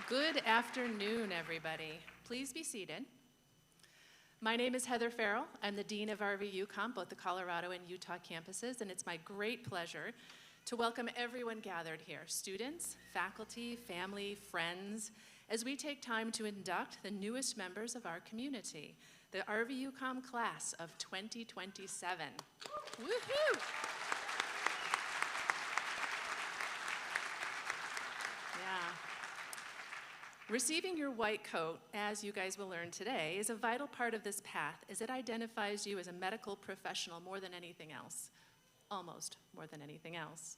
Good afternoon, everybody. Please be seated. My name is Heather Farrell. I'm the Dean of RVUCOM, both the Colorado and Utah campuses, and it's my great pleasure to welcome everyone gathered here, students, faculty, family, friends, as we take time to induct the newest members of our community, the RVUCOM class of 2027. Woohoo! Yeah. Receiving your white coat, as you guys will learn today, is a vital part of this path as it identifies you as a medical professional more than anything else, almost more than anything else.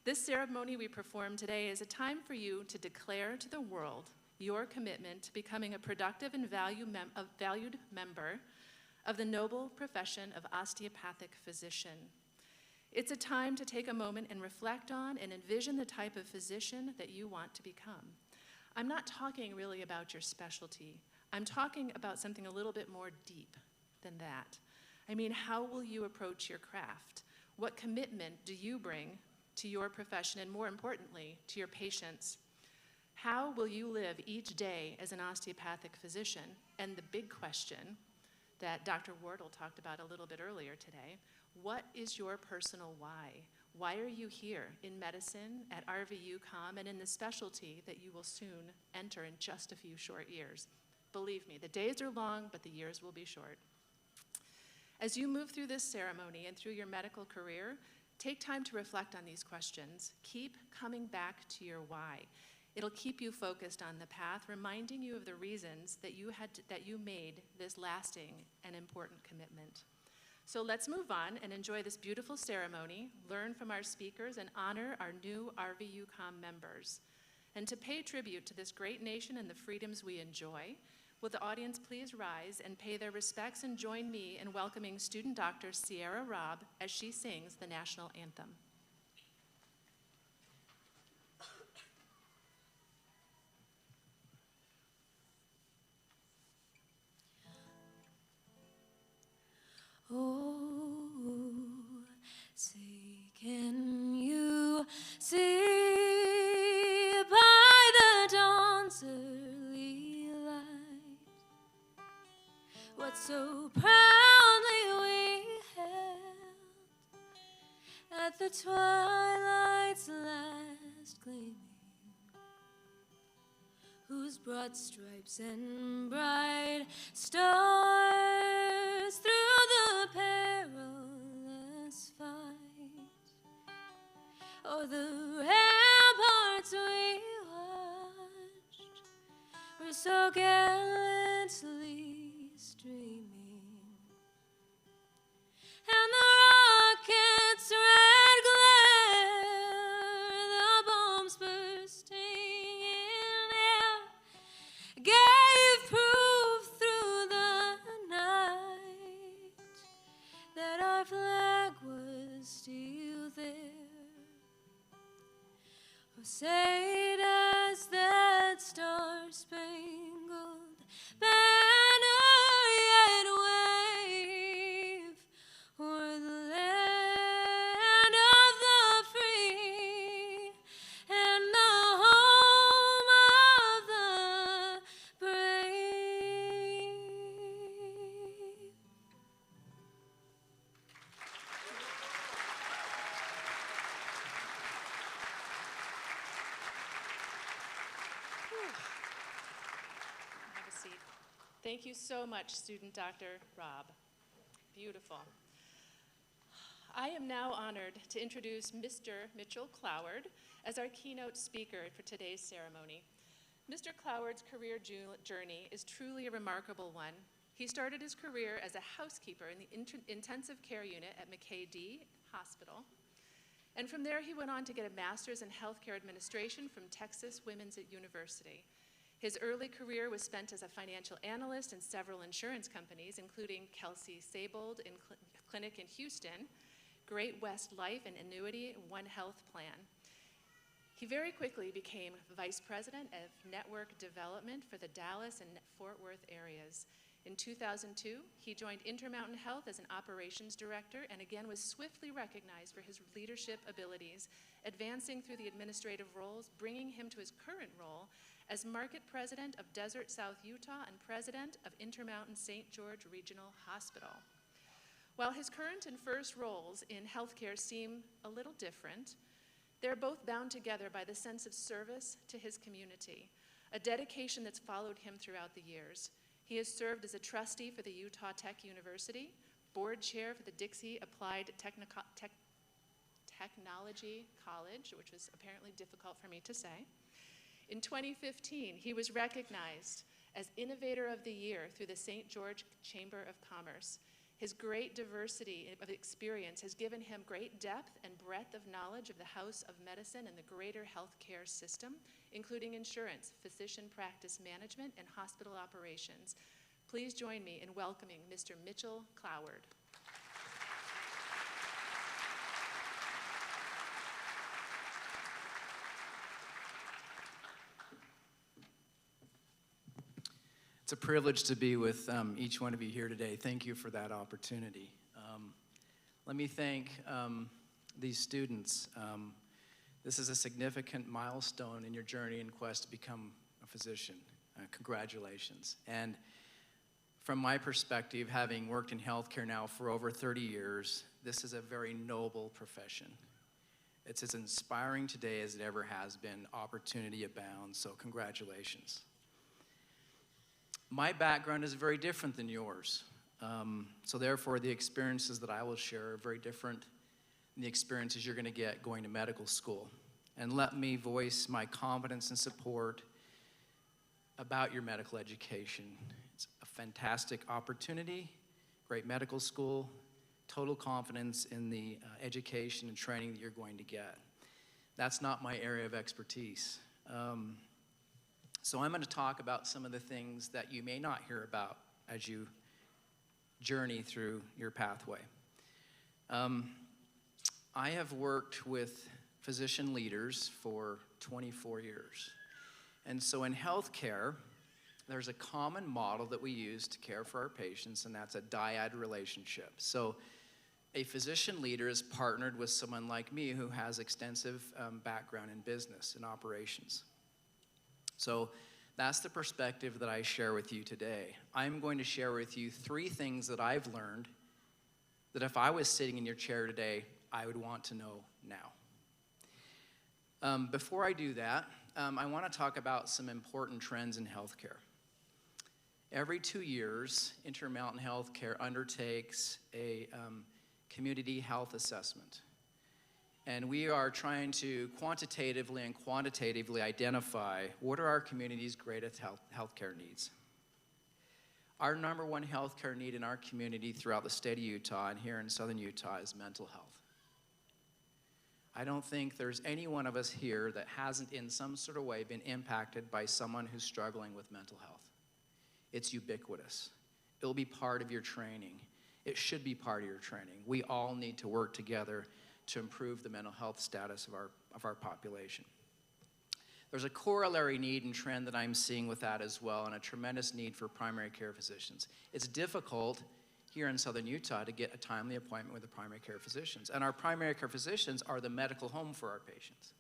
This ceremony we perform today is a time for you to declare to the world your commitment to becoming a productive and valued member of the noble profession of osteopathic physician. It's a time to take a moment and reflect on and envision the type of physician that you want to become. I'm not talking really about your specialty. I'm talking about something a little bit more deep than that. I mean, how will you approach your craft? What commitment do you bring to your profession and, more importantly, to your patients? How will you live each day as an osteopathic physician? And the big question that Dr. Wardle talked about a little bit earlier today, what is your personal why? Why are you here in medicine at RVUCOM and in the specialty that you will soon enter in just a few short years? Believe me, the days are long, but the years will be short. As you move through this ceremony and through your medical career, take time to reflect on these questions. Keep coming back to your why. It'll keep you focused on the path, reminding you of the reasons that you made this lasting and important commitment. So let's move on and enjoy this beautiful ceremony, learn from our speakers, and honor our new RVUCOM members. And to pay tribute to this great nation and the freedoms we enjoy, will the audience please rise and pay their respects and join me in welcoming student Dr. Sierra Robb as she sings the national anthem. Oh, say, can you see by the dawn's early light what so proudly we held at the twilight's last gleaming, whose broad stripes and bright stars through the perilous fight o'er the ramparts we watched were so gallantly streaming, and the rocket's red glare, the bombs bursting in air, gave proof through the night that our flag was still there. Oh, say does that star-spangled banner yet wave o'er the land of the free and the home of the brave? Have a seat. Thank you so much, student Dr. Robb. Beautiful. I am now honored to introduce Mr. Mitchell Cloward as our keynote speaker for today's ceremony. Mr. Cloward's career journey is truly a remarkable one. He started his career as a housekeeper in the intensive care unit at McKay-D Hospital. And from there, he went on to get a master's in healthcare administration from Texas Women's University. His early career was spent as a financial analyst in several insurance companies, including Kelsey Saybold Clinic in Houston, Great West Life and Annuity, One Health Plan. He very quickly became Vice President of Network Development for the Dallas and Fort Worth areas. In 2002, he joined Intermountain Health as an operations director and again was swiftly recognized for his leadership abilities, advancing through the administrative roles, bringing him to his current role as market president of Desert South Utah and president of Intermountain St. George Regional Hospital. While his current and first roles in healthcare seem a little different, they're both bound together by the sense of service to his community, a dedication that's followed him throughout the years. He has served as a trustee for the Utah Tech University, board chair for the Dixie Applied Technology College, which was apparently difficult for me to say. In 2015, he was recognized as Innovator of the Year through the St. George Chamber of Commerce. His great diversity of experience has given him great depth and breadth of knowledge of the House of Medicine and the greater healthcare system, including insurance, physician practice management, and hospital operations. Please join me in welcoming Mr. Mitchell Cloward. It's a privilege to be with each one of you here today. Thank you for that opportunity. Let me thank these students. This is a significant milestone in your journey and quest to become a physician. Congratulations. And from my perspective, having worked in healthcare now for over 30 years, this is a very noble profession. It's as inspiring today as it ever has been. Opportunity abounds, so congratulations. My background is very different than yours. So therefore, the experiences that I will share are very different than the experiences you're going to get going to medical school. And let me voice my confidence and support about your medical education. It's a fantastic opportunity, great medical school, total confidence in the education and training that you're going to get. That's not my area of expertise. So I'm going to talk about some of the things that you may not hear about as you journey through your pathway. I have worked with physician leaders for 24 years. And so in healthcare, there's a common model that we use to care for our patients, and that's a dyad relationship. So a physician leader is partnered with someone like me who has extensive background in business and operations. So that's the perspective that I share with you today. I'm going to share with you 3 things that I've learned that if I was sitting in your chair today, I would want to know now. Before I do that, I want to talk about some important trends in healthcare. Every 2 years, Intermountain Healthcare undertakes a community health assessment. And we are trying to quantitatively and quantitatively identify what are our community's greatest healthcare needs. Our number one healthcare need in our community throughout the state of Utah and here in southern Utah is mental health. I don't think there's any one of us here that hasn't in some sort of way been impacted by someone who's struggling with mental health. It's ubiquitous. It'll be part of your training. It should be part of your training. We all need to work together to improve the mental health status of our population. There's a corollary need and trend that I'm seeing with that as well, and a tremendous need for primary care physicians. It's difficult here in southern Utah to get a timely appointment with the primary care physicians, and our primary care physicians are the medical home for our patients.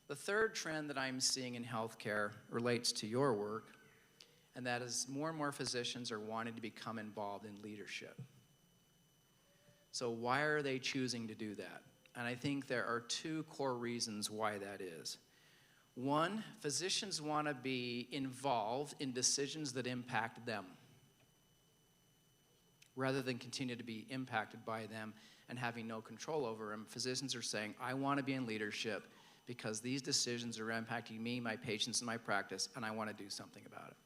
The third trend that I'm seeing in healthcare relates to your work, and that is more and more physicians are wanting to become involved in leadership. So why are they choosing to do that? And I think there are 2 core reasons why that is. One, physicians want to be involved in decisions that impact them, rather than continue to be impacted by them and having no control over them. Physicians are saying, I want to be in leadership because these decisions are impacting me, my patients, and my practice, and I want to do something about it.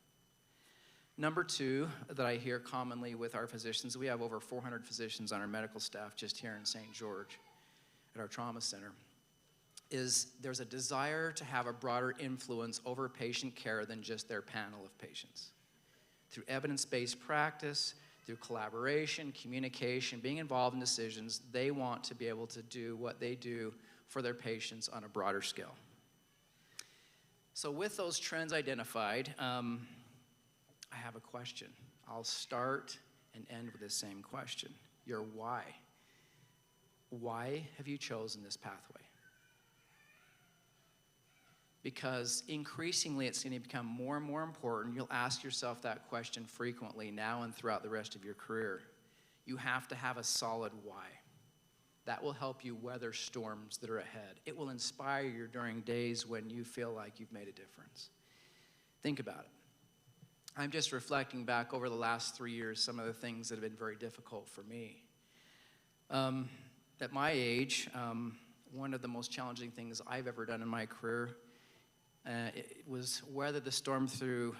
Number 2 that I hear commonly with our physicians, we have over 400 physicians on our medical staff just here in St. George at our trauma center, is there's a desire to have a broader influence over patient care than just their panel of patients. Through evidence-based practice, through collaboration, communication, being involved in decisions, they want to be able to do what they do for their patients on a broader scale. So with those trends identified, I have a question. I'll start and end with the same question. Your why. Why have you chosen this pathway? Because increasingly it's going to become more and more important. You'll ask yourself that question frequently now and throughout the rest of your career. You have to have a solid why. That will help you weather storms that are ahead. It will inspire you during days when you feel like you've made a difference. Think about it. I'm just reflecting back over the last 3 years, some of the things that have been very difficult for me. At my age, one of the most challenging things I've ever done in my career it was weather the storm through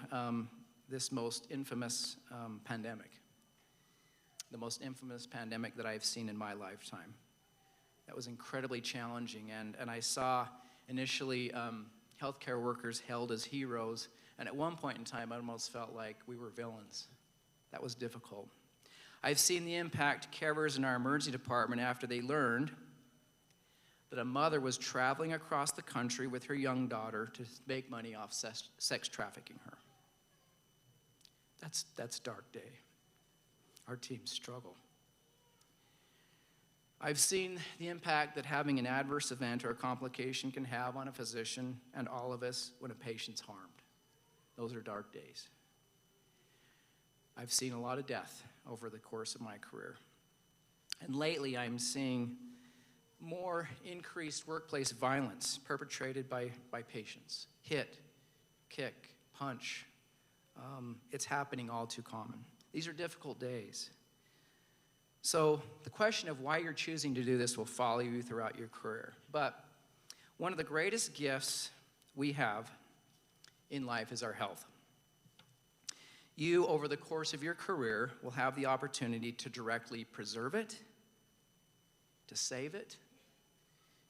this most infamous pandemic. The most infamous pandemic that I've seen in my lifetime. That was incredibly challenging, and I saw initially healthcare workers held as heroes, and at one point in time I almost felt like we were villains. That was difficult. I've seen the impact carers in our emergency department after they learned that a mother was traveling across the country with her young daughter to make money off sex trafficking her. That's a dark day. Our teams struggle. I've seen the impact that having an adverse event or a complication can have on a physician and all of us when a patient's harmed. Those are dark days. I've seen a lot of death over the course of my career. And lately I'm seeing more increased workplace violence perpetrated by patients. Hit, kick, punch. It's happening all too common. These are difficult days. So the question of why you're choosing to do this will follow you throughout your career. But one of the greatest gifts we have in life is our health. You, over the course of your career, will have the opportunity to directly preserve it, to save it,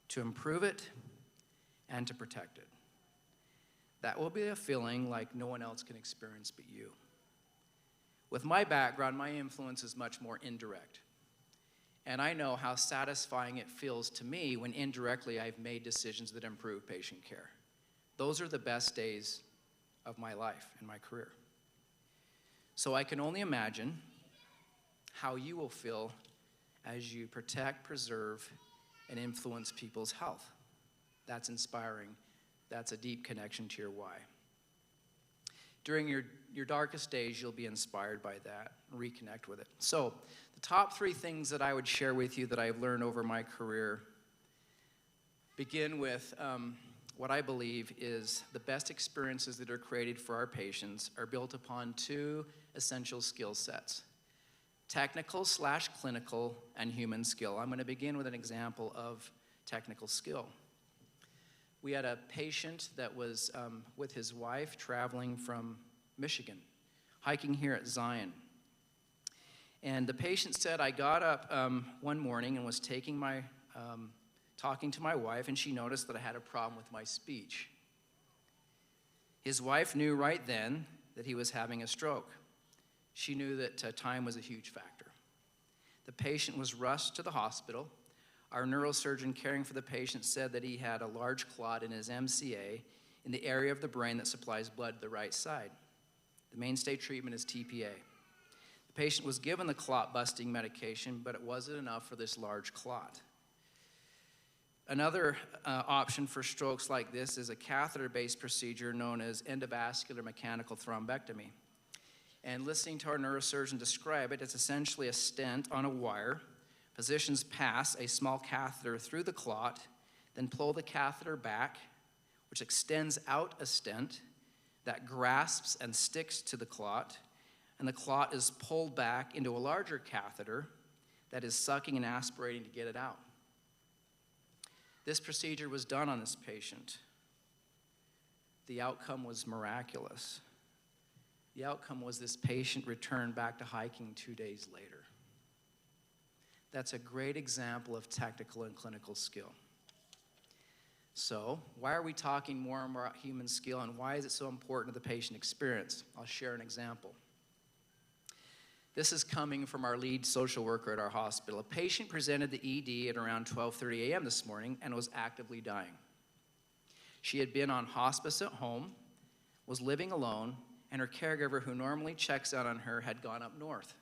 to improve it, and to protect it. That will be a feeling like no one else can experience but you. With my background, my influence is much more indirect. And I know how satisfying it feels to me when indirectly I've made decisions that improve patient care. Those are the best days of my life and my career. So I can only imagine how you will feel as you protect, preserve, and influence people's health. That's inspiring. That's a deep connection to your why. During your darkest days, you'll be inspired by that and reconnect with it. So the top 3 things that I would share with you that I've learned over my career begin with what I believe is the best experiences that are created for our patients are built upon 2 essential skill sets: technical/clinical and human skill. I'm going to begin with an example of technical skill. We had a patient that was with his wife traveling from Michigan, hiking here at Zion. And the patient said, I got up one morning and was talking to my wife, and she noticed that I had a problem with my speech. His wife knew right then that he was having a stroke. She knew that time was a huge factor. The patient was rushed to the hospital. Our neurosurgeon caring for the patient said that he had a large clot in his MCA in the area of the brain that supplies blood to the right side. The mainstay treatment is TPA. The patient was given the clot-busting medication, but it wasn't enough for this large clot. Another option for strokes like this is a catheter-based procedure known as endovascular mechanical thrombectomy. And listening to our neurosurgeon describe it, it's essentially a stent on a wire. Physicians pass a small catheter through the clot, then pull the catheter back, which extends out a stent that grasps and sticks to the clot, and the clot is pulled back into a larger catheter that is sucking and aspirating to get it out. This procedure was done on this patient. The outcome was miraculous. The outcome was this patient returned back to hiking 2 days later. That's a great example of technical and clinical skill. So, why are we talking more and more about human skill, and why is it so important to the patient experience? I'll share an example. This is coming from our lead social worker at our hospital. A patient presented the ED at around 12:30 a.m. this morning and was actively dying. She had been on hospice at home, was living alone, and her caregiver, who normally checks out on her, had gone up north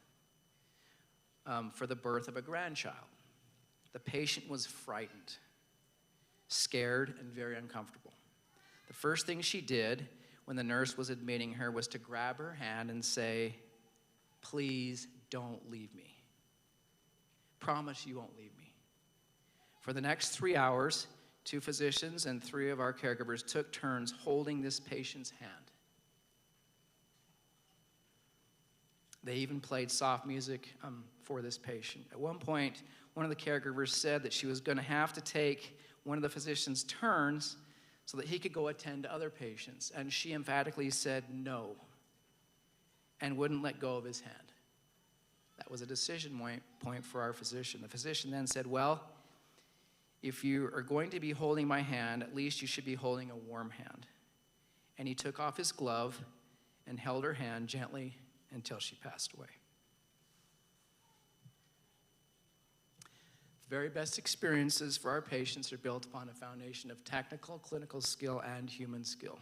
for the birth of a grandchild. The patient was frightened, scared, and very uncomfortable. The first thing she did when the nurse was admitting her was to grab her hand and say, "Please don't leave me. Promise you won't leave me." For the next 3 hours, 2 physicians and 3 of our caregivers took turns holding this patient's hand. They even played soft music for this patient. At one point, one of the caregivers said that she was going to have to take one of the physician's turns so that he could go attend to other patients. And she emphatically said no and wouldn't let go of his hand. That was a decision point for our physician. The physician then said, "Well, if you are going to be holding my hand, at least you should be holding a warm hand." And he took off his glove and held her hand gently until she passed away. The very best experiences for our patients are built upon a foundation of technical, clinical skill, and human skill.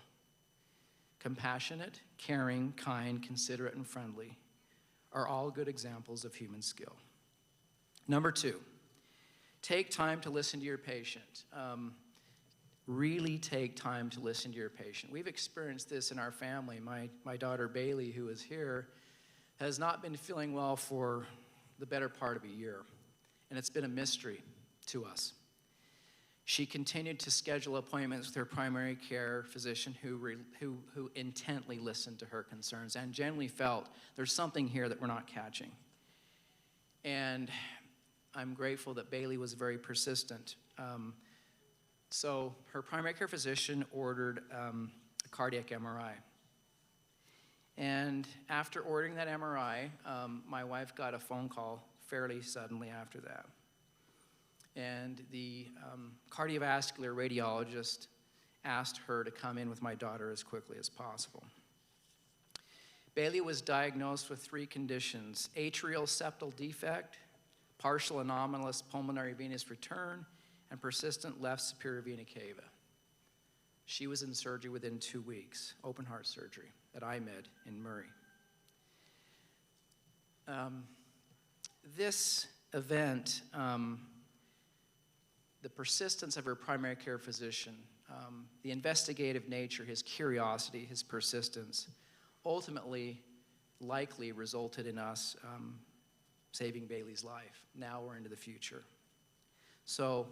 Compassionate, caring, kind, considerate, and friendly are all good examples of human skill. Number 2, take time to listen to your patient. Really take time to listen to your patient. We've experienced this in our family. My daughter Bailey, who is here, has not been feeling well for the better part of a year, and it's been a mystery to us. She continued to schedule appointments with her primary care physician who intently listened to her concerns and genuinely felt there's something here that we're not catching. And I'm grateful that Bailey was very persistent. So her primary care physician ordered a cardiac MRI. And after ordering that MRI, my wife got a phone call fairly suddenly after that. And the cardiovascular radiologist asked her to come in with my daughter as quickly as possible. Bailey was diagnosed with 3 conditions: atrial septal defect, partial anomalous pulmonary venous return, and persistent left superior vena cava. She was in surgery within 2 weeks, open heart surgery at IMED in Murray. This event, the persistence of her primary care physician, the investigative nature, his curiosity, his persistence, ultimately likely resulted in us saving Bailey's life. Now we're into the future. So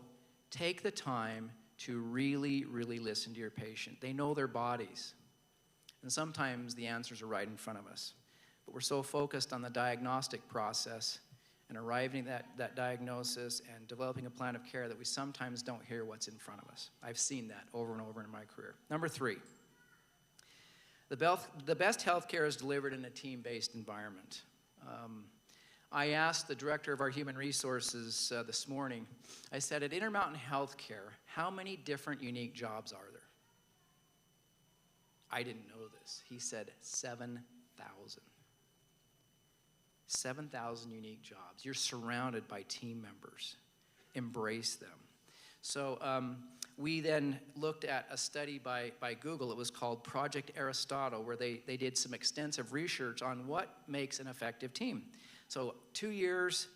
take the time to really, really listen to your patient. They know their bodies. And sometimes the answers are right in front of us. But we're so focused on the diagnostic process and arriving at that diagnosis and developing a plan of care that we sometimes don't hear what's in front of us. I've seen that over and over in my career. Number 3, the best health care is delivered in a team-based environment. I asked the director of our human resources this morning, I said, at Intermountain Healthcare, how many different unique jobs are there? I didn't know this. He said 7,000. 7,000 unique jobs. You're surrounded by team members. Embrace them. So we then looked at a study by Google. It was called Project Aristotle, where they did some extensive research on what makes an effective team. So 2 years,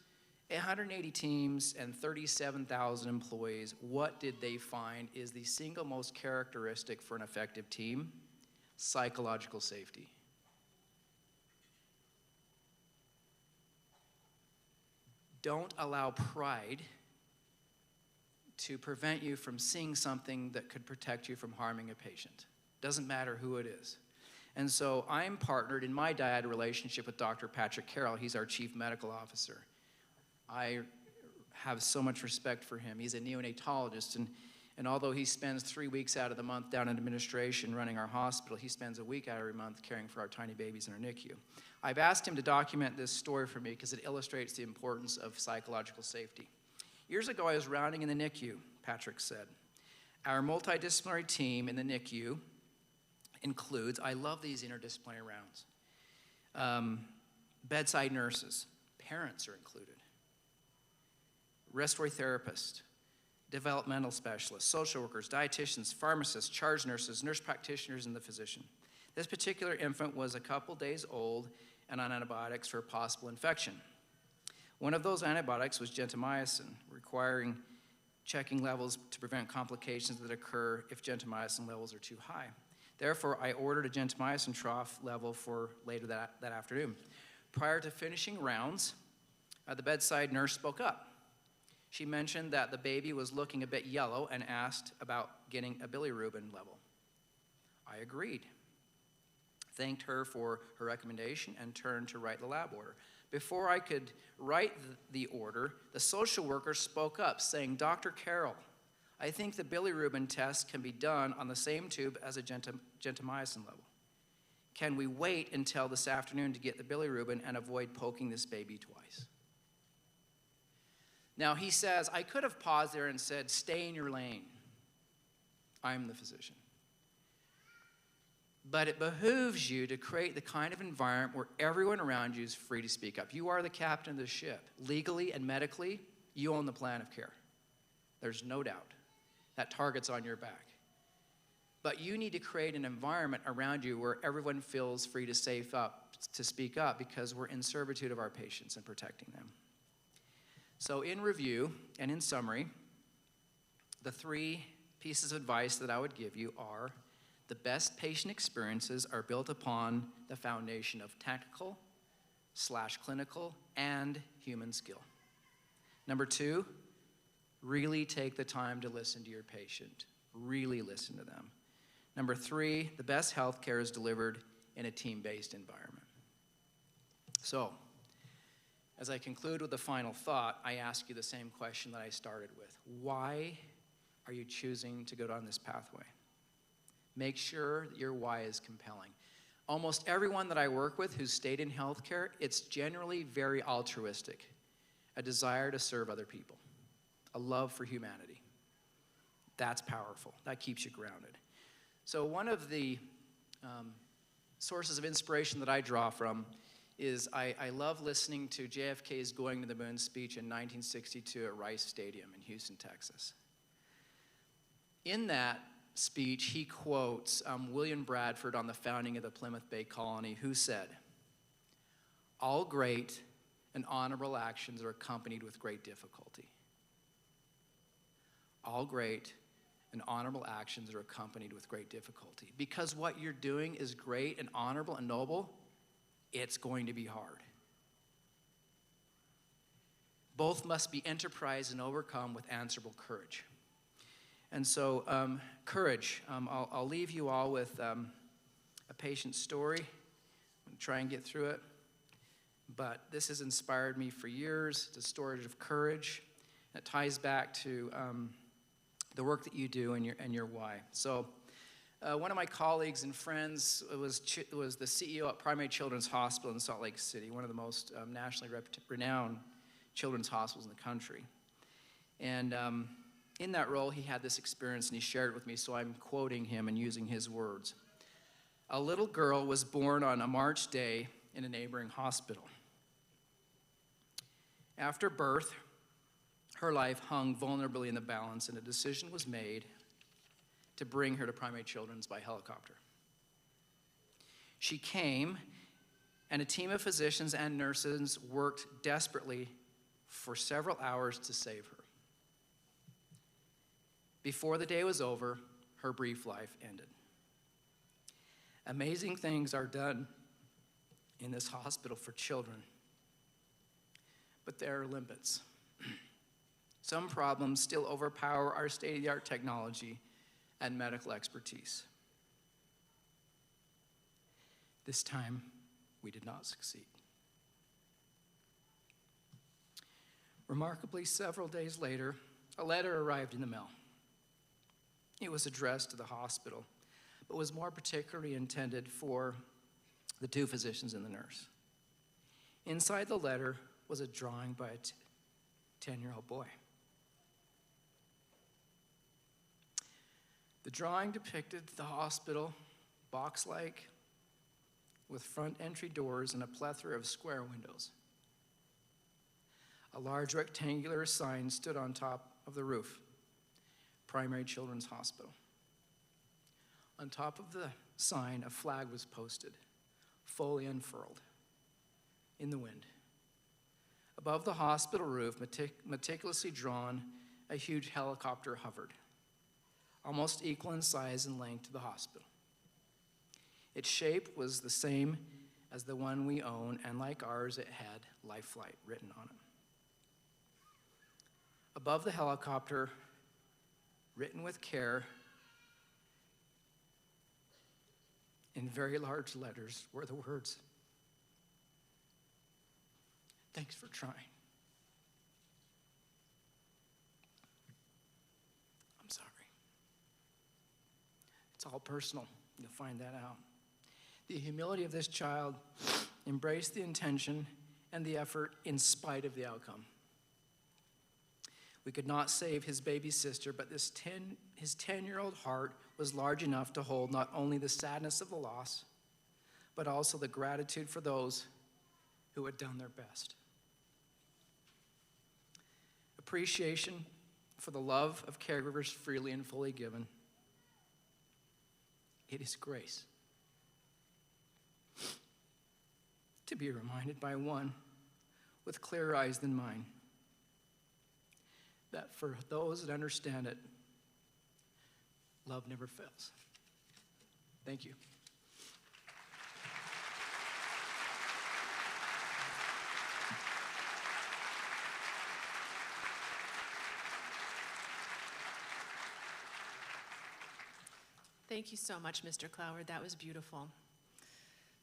180 teams, and 37,000 employees. What did they find is the single most characteristic for an effective team? Psychological safety. Don't allow pride to prevent you from seeing something that could protect you from harming a patient. Doesn't matter who it is. And so I'm partnered in my dyad relationship with Dr. Patrick Carroll. He's our chief medical officer. I have so much respect for him. He's a neonatologist, and although he spends 3 weeks out of the month down in administration running our hospital, he spends a week out of every month caring for our tiny babies in our NICU. I've asked him to document this story for me because it illustrates the importance of psychological safety. Years ago, I was rounding in the NICU, Patrick said. Our multidisciplinary team in the NICU includes, I love these interdisciplinary rounds, bedside nurses, parents are included, respiratory therapists, developmental specialists, social workers, dietitians, pharmacists, charge nurses, nurse practitioners, and the physician. This particular infant was a couple days old and on antibiotics for a possible infection. One of those antibiotics was gentamicin, requiring checking levels to prevent complications that occur if gentamicin levels are too high. Therefore, I ordered a gentamicin trough level for later that afternoon. Prior to finishing rounds, the bedside nurse spoke up. She mentioned that the baby was looking a bit yellow and asked about getting a bilirubin level. I agreed, thanked her for her recommendation, and turned to write the lab order. Before I could write the order, the social worker spoke up, saying, "Dr. Carroll, I think the bilirubin test can be done on the same tube as a gentamicin level. Can we wait until this afternoon to get the bilirubin and avoid poking this baby twice?" Now, he says, I could have paused there and said, "Stay in your lane. I'm the physician." But it behooves you to create the kind of environment where everyone around you is free to speak up. You are the captain of the ship. Legally and medically, you own the plan of care. There's no doubt. That target's on your back. But you need to create an environment around you where everyone feels free to speak up, because we're in servitude of our patients and protecting them. So in review and in summary, the 3 pieces of advice that I would give you are: the best patient experiences are built upon the foundation of technical/clinical and human skill. Number 2, really take the time to listen to your patient. Really listen to them. Number 3, the best healthcare is delivered in a team-based environment. So, as I conclude with the final thought, I ask you the same question that I started with. Why are you choosing to go down this pathway? Make sure that your why is compelling. Almost everyone that I work with who's stayed in healthcare, it's generally very altruistic. A desire to serve other people. A love for humanity. That's powerful. That keeps you grounded. So one of the sources of inspiration that I draw from is I love listening to JFK's Going to the Moon speech in 1962 at Rice Stadium in Houston, Texas. In that speech, he quotes William Bradford on the founding of the Plymouth Bay Colony, who said, "All great and honorable actions are accompanied with great difficulty." All great and honorable actions are accompanied with great difficulty. Because what you're doing is great and honorable and noble, it's going to be hard. Both must be enterprised and overcome with answerable courage. And so, courage. I'll leave you all with a patient's story. I'm going to try and get through it. But this has inspired me for years, the story of courage. It ties back to the work that you do and your why. So, one of my colleagues and friends was the CEO at Primary Children's Hospital in Salt Lake City, one of the most nationally renowned children's hospitals in the country. And in that role, he had this experience, and he shared it with me, so I'm quoting him and using his words. "A little girl was born on a March day in a neighboring hospital. After birth, her life hung vulnerably in the balance, and a decision was made to bring her to Primary Children's by helicopter. She came, and a team of physicians and nurses worked desperately for several hours to save her. Before the day was over, her brief life ended. Amazing things are done in this hospital for children, but there are limits. Some problems still overpower our state-of-the-art technology and medical expertise. This time, we did not succeed. Remarkably, several days later, a letter arrived in the mail. It was addressed to the hospital, but was more particularly intended for the 2 physicians and the nurse. Inside the letter was a drawing by a 10-year-old boy. The drawing depicted the hospital, box-like, with front entry doors and a plethora of square windows. A large rectangular sign stood on top of the roof. Primary Children's Hospital. On top of the sign, a flag was posted, fully unfurled, in the wind. Above the hospital roof, meticulously drawn, a huge helicopter hovered, almost equal in size and length to the hospital. Its shape was the same as the one we own, and like ours, it had Life Flight written on it. Above the helicopter, written with care, in very large letters, were the words, "Thanks for trying." I'm sorry. It's all personal. You'll find that out. The humility of this child embraced the intention and the effort in spite of the outcome. We could not save his baby sister, but his 10-year-old heart was large enough to hold not only the sadness of the loss, but also the gratitude for those who had done their best. Appreciation for the love of caregivers freely and fully given. It is grace to be reminded by one with clearer eyes than mine that for those that understand it, love never fails. Thank you. Thank you so much, Mr. Cloward. That was beautiful.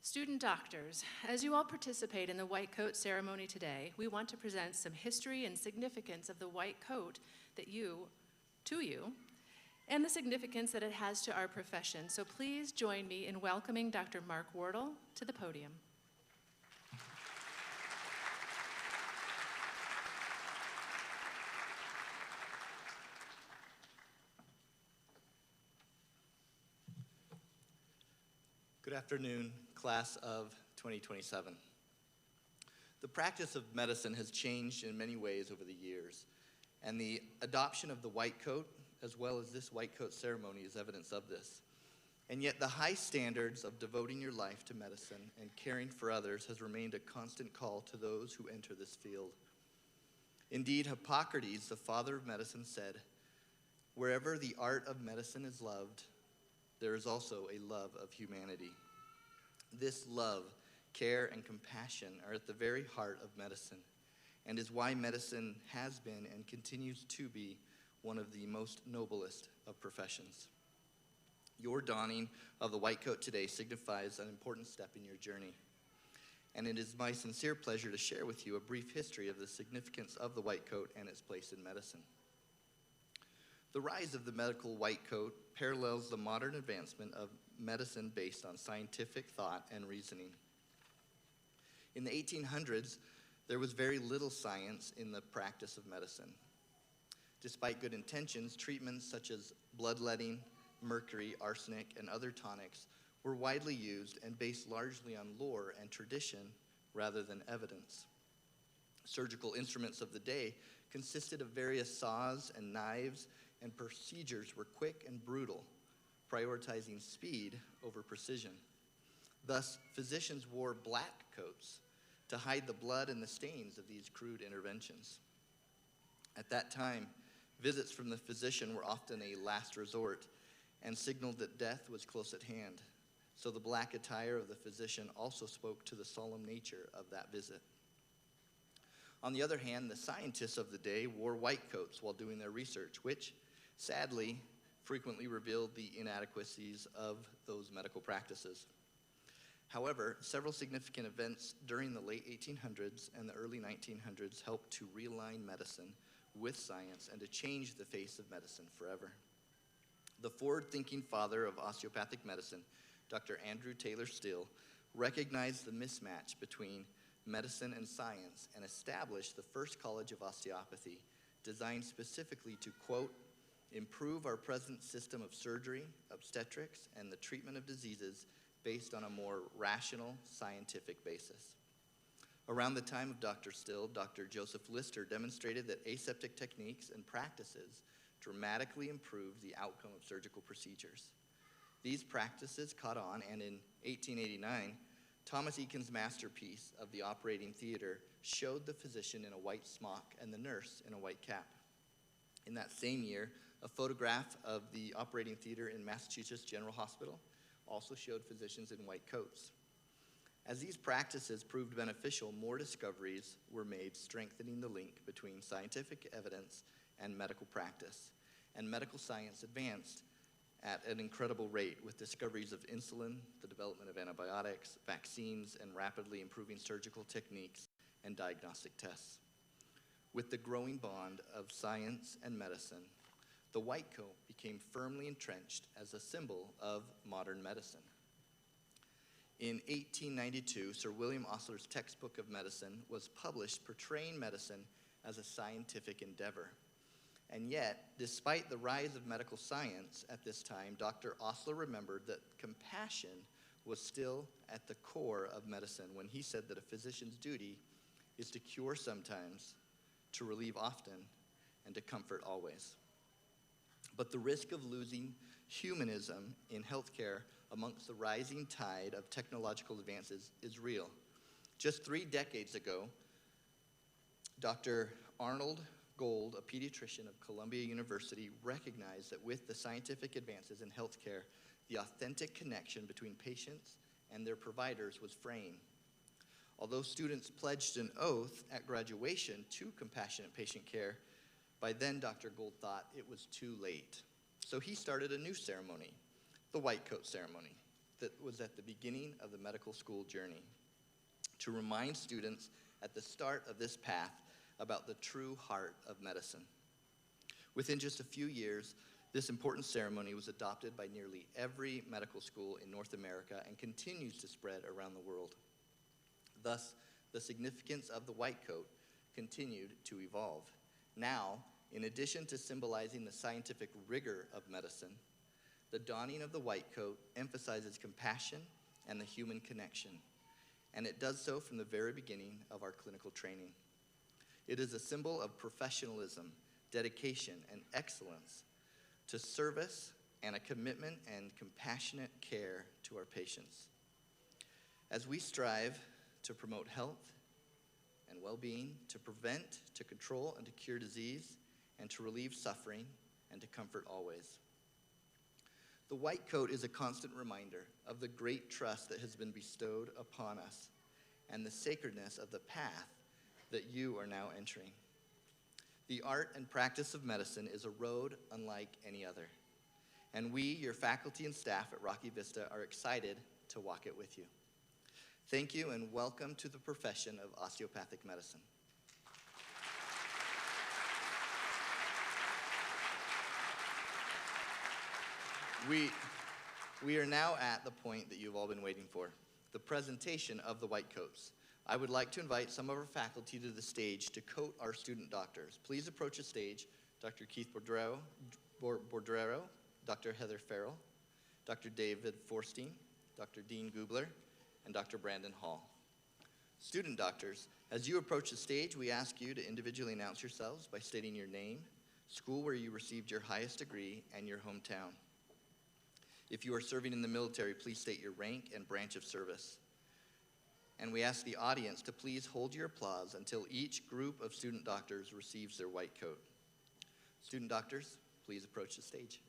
Student doctors, as you all participate in the white coat ceremony today, we want to present some history and significance of the white coat to you, and the significance that it has to our profession. So please join me in welcoming Dr. Mark Wardle to the podium. Good afternoon, class of 2027. The practice of medicine has changed in many ways over the years, and the adoption of the white coat, as well as this white coat ceremony, is evidence of this. And yet the high standards of devoting your life to medicine and caring for others has remained a constant call to those who enter this field. Indeed, Hippocrates, the father of medicine, said, "Wherever the art of medicine is loved, there is also a love of humanity." This love, care, and compassion are at the very heart of medicine, and is why medicine has been and continues to be one of the most noblest of professions. Your donning of the white coat today signifies an important step in your journey, and it is my sincere pleasure to share with you a brief history of the significance of the white coat and its place in medicine. The rise of the medical white coat parallels the modern advancement of medicine based on scientific thought and reasoning. In the 1800s, there was very little science in the practice of medicine. Despite good intentions, treatments such as bloodletting, mercury, arsenic, and other tonics were widely used and based largely on lore and tradition rather than evidence. Surgical instruments of the day consisted of various saws and knives, and procedures were quick and brutal, prioritizing speed over precision. Thus, physicians wore black coats to hide the blood and the stains of these crude interventions. At that time, visits from the physician were often a last resort and signaled that death was close at hand. So the black attire of the physician also spoke to the solemn nature of that visit. On the other hand, the scientists of the day wore white coats while doing their research, which, sadly, frequently revealed the inadequacies of those medical practices. However, several significant events during the late 1800s and the early 1900s helped to realign medicine with science and to change the face of medicine forever. The forward-thinking father of osteopathic medicine, Dr. Andrew Taylor Still, recognized the mismatch between medicine and science and established the first college of osteopathy, designed specifically to, quote, "improve our present system of surgery, obstetrics, and the treatment of diseases based on a more rational, scientific basis." Around the time of Dr. Still, Dr. Joseph Lister demonstrated that aseptic techniques and practices dramatically improved the outcome of surgical procedures. These practices caught on, and in 1889, Thomas Eakins' masterpiece of the operating theater showed the physician in a white smock and the nurse in a white cap. In that same year, a photograph of the operating theater in Massachusetts General Hospital also showed physicians in white coats. As these practices proved beneficial, more discoveries were made, strengthening the link between scientific evidence and medical practice. And medical science advanced at an incredible rate, with discoveries of insulin, the development of antibiotics, vaccines, and rapidly improving surgical techniques and diagnostic tests. With the growing bond of science and medicine, the white coat became firmly entrenched as a symbol of modern medicine. In 1892, Sir William Osler's textbook of medicine was published, portraying medicine as a scientific endeavor. And yet, despite the rise of medical science at this time, Dr. Osler remembered that compassion was still at the core of medicine when he said that a physician's duty is to cure sometimes, to relieve often, and to comfort always. But the risk of losing humanism in healthcare amongst the rising tide of technological advances is real. Just 3 decades ago, Dr. Arnold Gold, a pediatrician of Columbia University, recognized that with the scientific advances in healthcare, the authentic connection between patients and their providers was fraying. Although students pledged an oath at graduation to compassionate patient care, by then Dr. Gold thought it was too late. So he started a new ceremony, the white coat ceremony, that was at the beginning of the medical school journey, to remind students at the start of this path about the true heart of medicine. Within just a few years, this important ceremony was adopted by nearly every medical school in North America and continues to spread around the world. Thus, the significance of the white coat continued to evolve. Now, in addition to symbolizing the scientific rigor of medicine, the donning of the white coat emphasizes compassion and the human connection, and it does so from the very beginning of our clinical training. It is a symbol of professionalism, dedication, and excellence to service and a commitment and compassionate care to our patients. As we strive to promote health and well-being, to prevent, to control, and to cure disease, and to relieve suffering, and to comfort always. The white coat is a constant reminder of the great trust that has been bestowed upon us and the sacredness of the path that you are now entering. The art and practice of medicine is a road unlike any other, and we, your faculty and staff at Rocky Vista, are excited to walk it with you. Thank you, and welcome to the profession of osteopathic medicine. We are now at the point that you've all been waiting for, the presentation of the white coats. I would like to invite some of our faculty to the stage to coat our student doctors. Please approach the stage, Dr. Keith Bordrero, Dr. Heather Farrell, Dr. David Forstein, Dr. Dean Gubler, and Dr. Brandon Hall. Student doctors, as you approach the stage, we ask you to individually announce yourselves by stating your name, school where you received your highest degree, and your hometown. If you are serving in the military, please state your rank and branch of service. And we ask the audience to please hold your applause until each group of student doctors receives their white coat. Student doctors, please approach the stage.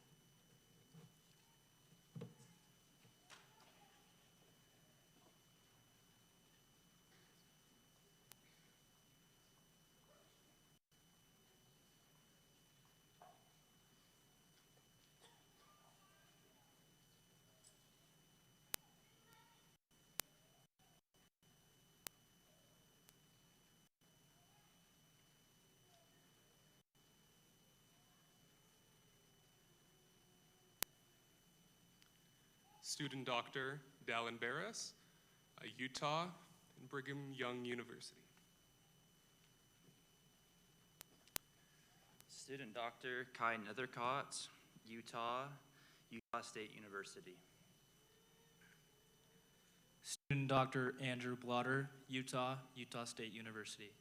Student Dr. Dallin Barris, Utah and Brigham Young University. Student Dr. Kai Nethercott, Utah State University. Student Dr. Andrew Blotter, Utah State University.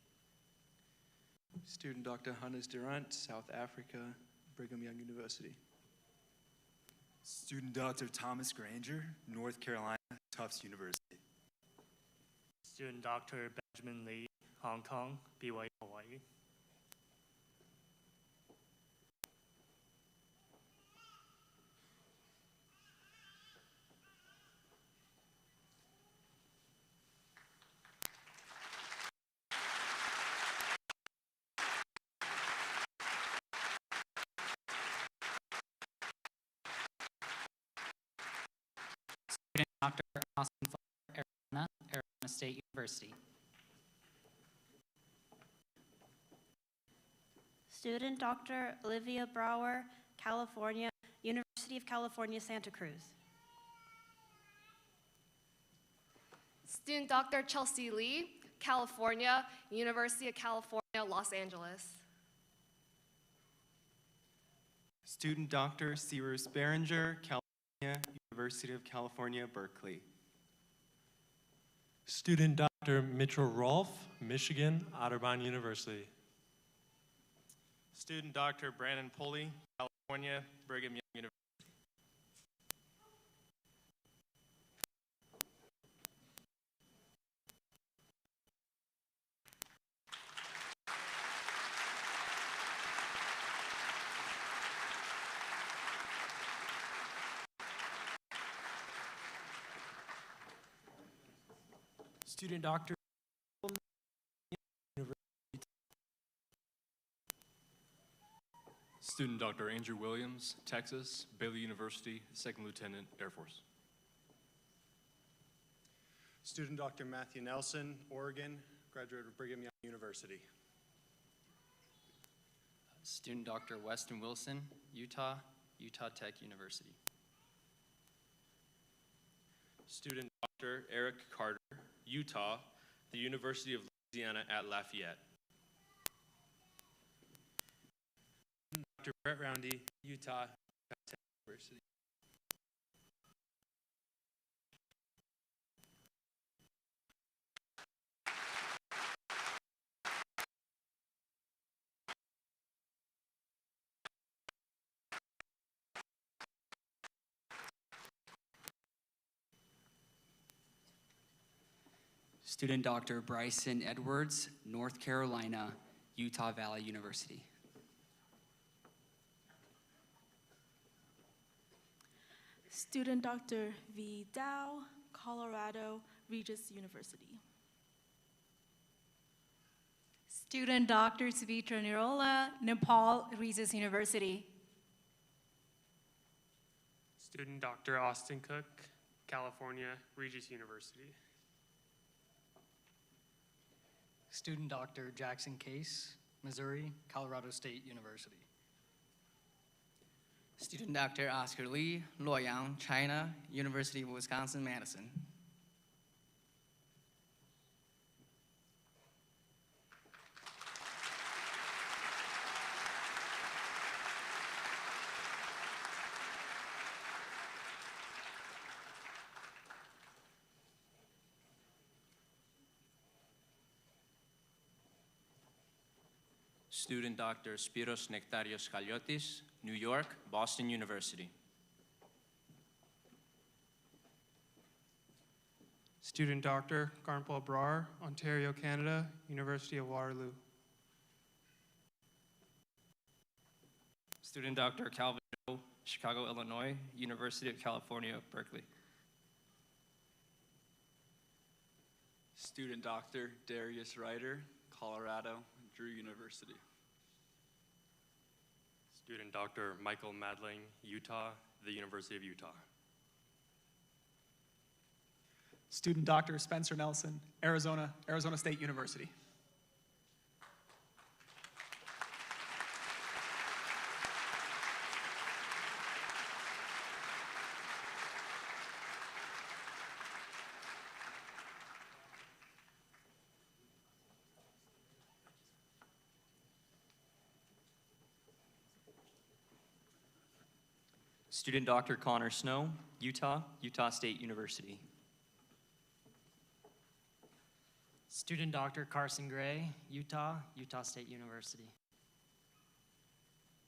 Student Dr. Hannes Durant, South Africa, Brigham Young University. Student Dr. Thomas Granger, North Carolina, Tufts University. Student Dr. Benjamin Lee, Hong Kong, BYU, Hawaii. Student Dr. Austin Fuller, Arizona State University. Student Dr. Olivia Brower, California, University of California, Santa Cruz. Student Dr. Chelsea Lee, California, University of California, Los Angeles. Student Dr. Cyrus Behringer, California, University of California, Berkeley. Student Dr. Mitchell Rolfe, Michigan, Otterbein University. Student Dr. Brandon Pulley, California, Brigham Young University. Student Dr. Student Dr. Andrew Williams, Texas, Baylor University, Second Lieutenant, Air Force. Student Dr. Matthew Nelson, Oregon, graduate of Brigham Young University. Student Dr. Weston Wilson, Utah, Utah Tech University. Student Dr. Eric Carter, Utah, the University of Louisiana at Lafayette. Dr. Brett Roundy, Utah Tech University. Student Dr. Bryson Edwards, North Carolina, Utah Valley University. Student Dr. V. Dow, Colorado, Regis University. Student Dr. Suvitra Nirola, Nepal, Regis University. Student Dr. Austin Cook, California, Regis University. Student Dr. Jackson Case, Missouri, Colorado State University. Student Dr. Oscar Lee, Luoyang, China, University of Wisconsin-Madison. Student Dr. Spiros Nectarios Kaliotis, New York, Boston University. Student Dr. Garnpaul Brar, Ontario, Canada, University of Waterloo. Student Dr. Calvin O, Chicago, Illinois, University of California, Berkeley. Student Dr. Darius Ryder, Colorado, Drew University. Student Dr. Michael Madling, Utah, the University of Utah. Student Dr. Spencer Nelson, Arizona State University. Student Dr. Connor Snow, Utah, Utah State University. Student Dr. Carson Gray, Utah, Utah State University.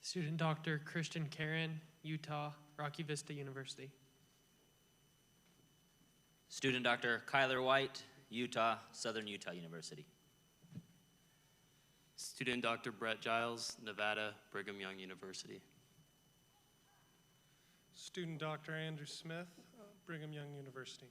Student Dr. Christian Karen, Utah, Rocky Vista University. Student Dr. Kyler White, Utah, Southern Utah University. Student Dr. Brett Giles, Nevada, Brigham Young University. Student Dr. Andrew Smith, Brigham Young University.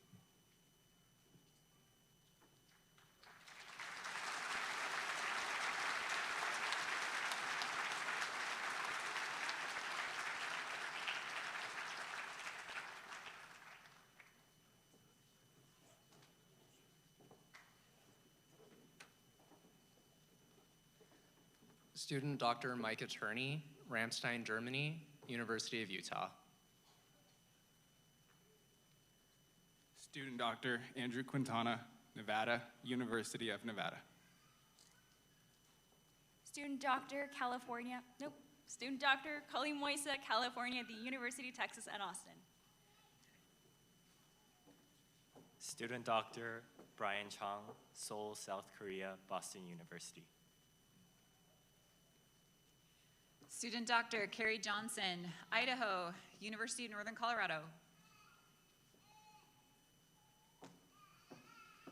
Student Dr. Mike Attorney, Ramstein, Germany, University of Utah. Student Dr. Andrew Quintana, Nevada, University of Nevada. Student Dr. Student Dr. Colleen Moisa, California, the University of Texas at Austin. Student Dr. Brian Chang, Seoul, South Korea, Boston University. Student Dr. Carrie Johnson, Idaho, University of Northern Colorado.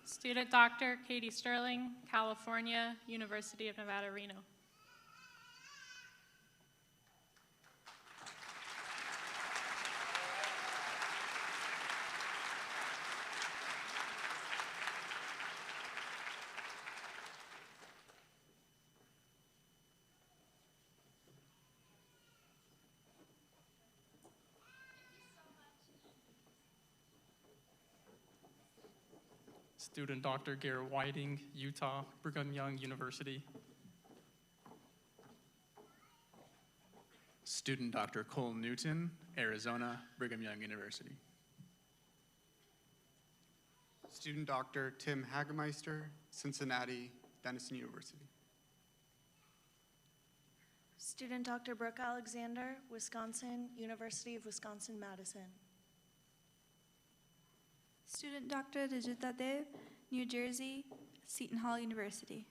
Student Dr. Katie Sterling, California, University of Nevada, Reno. Student Dr. Garrett Whiting, Utah, Brigham Young University. Student Dr. Cole Newton, Arizona, Brigham Young University. Student Dr. Tim Hagemeister, Cincinnati, Denison University. Student Dr. Brooke Alexander, Wisconsin, University of Wisconsin-Madison. Student Dr. Dijita Dev, New Jersey, Seton Hall University.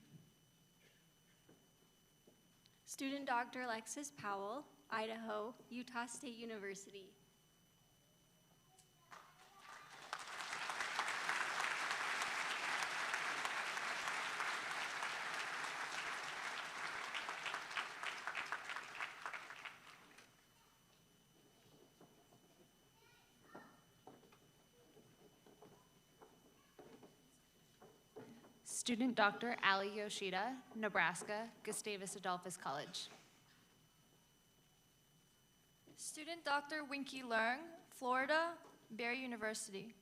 Student Dr. Alexis Powell, Idaho, Utah State University. Student Dr. Ali Yoshida, Nebraska, Gustavus Adolphus College. Student Dr. Winky Leung, Florida, Barry University.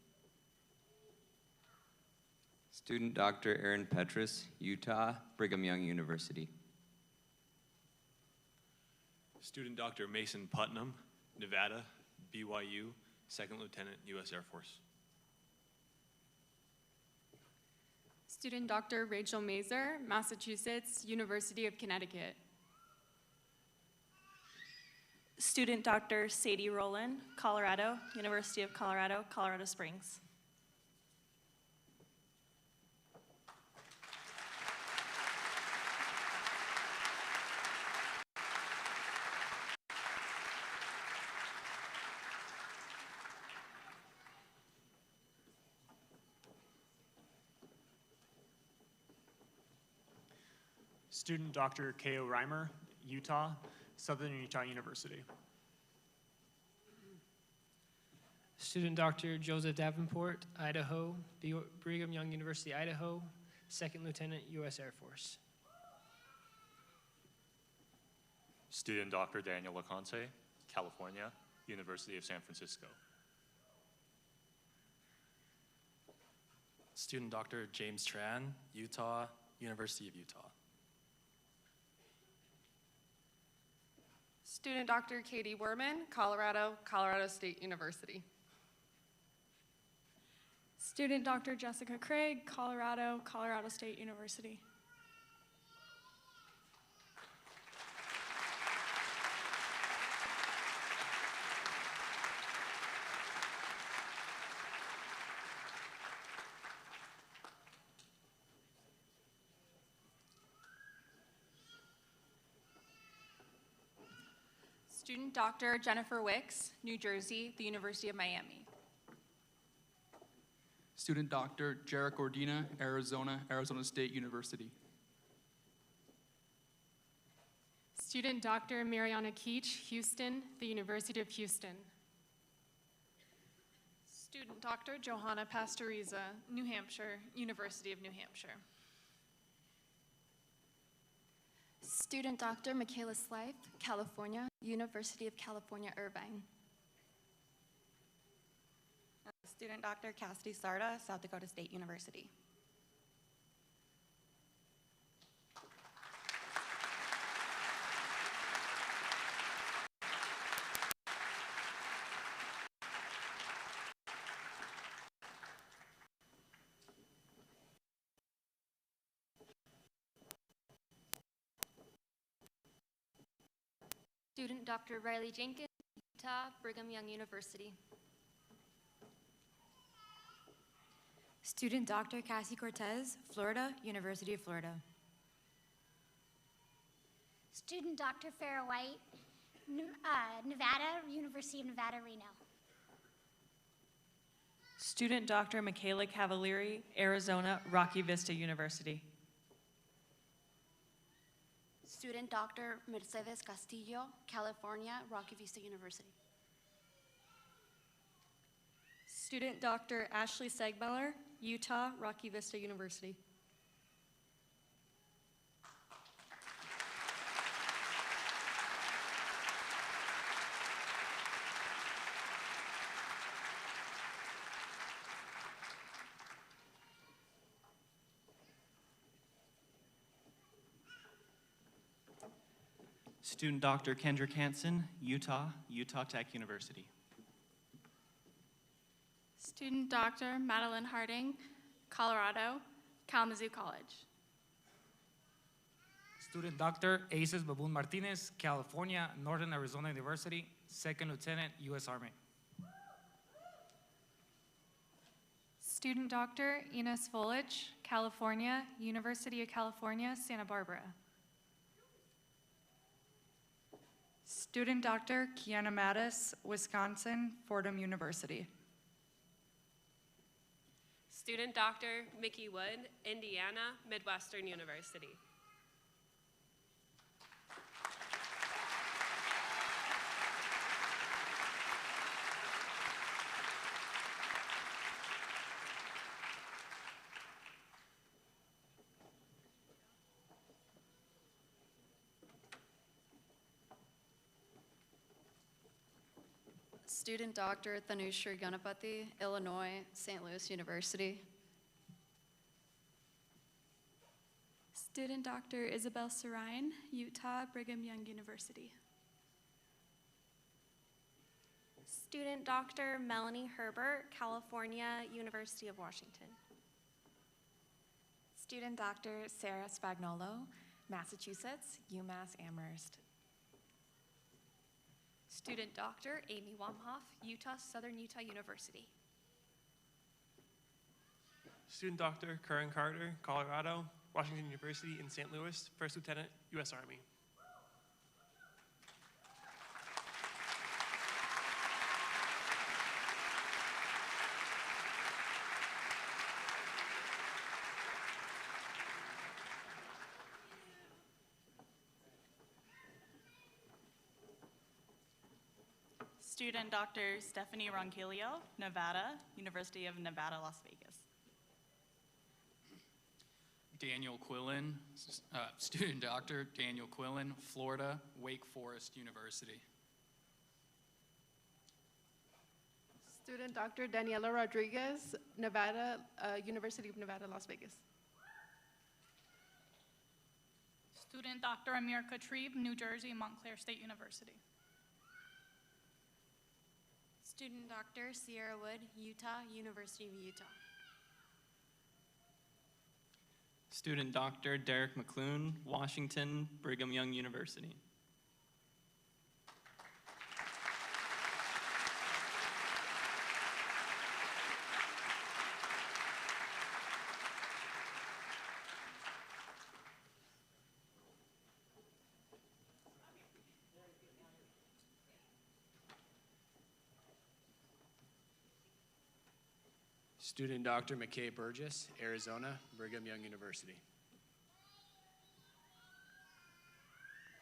Student Dr. Aaron Petrus, Utah, Brigham Young University. Student Dr. Mason Putnam, Nevada, BYU, Second Lieutenant, U.S. Air Force. Student Dr. Rachel Mazer, Massachusetts, University of Connecticut. Student Dr. Sadie Rowland, Colorado, University of Colorado, Colorado Springs. Student Dr. K.O. Reimer, Utah, Southern Utah University. Student Dr. Joseph Davenport, Idaho, Brigham Young University, Idaho, Second Lieutenant, U.S. Air Force. Student Dr. Daniel LaConte, California, University of San Francisco. Student Dr. James Tran, Utah, University of Utah. Student Dr. Katie Werman, Colorado, Colorado State University. Student Dr. Jessica Craig, Colorado, Colorado State University. Student Dr. Jennifer Wicks, New Jersey, the University of Miami. Student Dr. Jarek Ordina, Arizona, Arizona State University. Student Dr. Mariana Keach, Houston, the University of Houston. Student Dr. Johanna Pastoriza, New Hampshire, University of New Hampshire. Student Dr. Michaela Slife, California, University of California, Irvine. Student Dr. Cassidy Sarda, South Dakota State University. Student Dr. Riley Jenkins, Utah, Brigham Young University. Student Dr. Cassie Cortez, Florida, University of Florida. Student Dr. Farrah White, Nevada, University of Nevada, Reno. Student Dr. Michaela Cavalieri, Arizona, Rocky Vista University. Student Dr. Mercedes Castillo, California, Rocky Vista University. Student Dr. Ashley Segmeller, Utah, Rocky Vista University. Student Dr. Kendrick Hansen, Utah, Utah Tech University. Student Dr. Madeline Harding, Colorado, Kalamazoo College. Student Dr. Aces Baboon Martinez, California, Northern Arizona University, Second Lieutenant, U.S. Army. Student Dr. Ines Volich, California, University of California, Santa Barbara. Student Dr. Kiana Mattis, Wisconsin, Fordham University. Student Dr. Mickey Wood, Indiana, Midwestern University. Student Dr. Thanushri Ganapathy, Illinois, St. Louis University. Student Dr. Isabel Sarine, Utah, Brigham Young University. Student Dr. Melanie Herbert, California, University of Washington. Student Dr. Sarah Spagnolo, Massachusetts, UMass Amherst. Student Dr. Amy Wamhoff, Utah, Southern Utah University. Student Dr. Curran Carter, Colorado, Washington University in St. Louis, First Lieutenant, U.S. Army. Student Dr. Stephanie Ronquillo, Nevada, University of Nevada, Las Vegas. Daniel Quillen, Student Dr. Daniel Quillen, Florida, Wake Forest University. Student Dr. Daniela Rodriguez, Nevada, University of Nevada, Las Vegas. Student Dr. Amir Katrib, New Jersey, Montclair State University. Student Dr. Sierra Wood, Utah, University of Utah. Student Dr. Derek McClune, Washington, Brigham Young University. Student Dr. McKay Burgess, Arizona, Brigham Young University.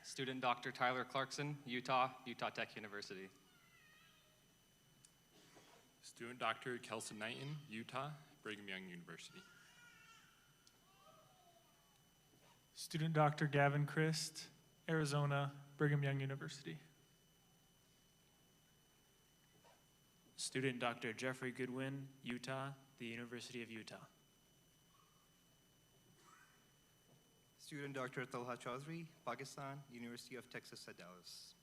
Student Dr. Tyler Clarkson, Utah, Utah Tech University. Student Dr. Kelson Knighton, Utah, Brigham Young University. Student Dr. Gavin Christ, Arizona, Brigham Young University. Student Dr. Jeffrey Goodwin, Utah, the University of Utah. Student Dr. Talha Chaudhry, Pakistan, University of Texas at Dallas.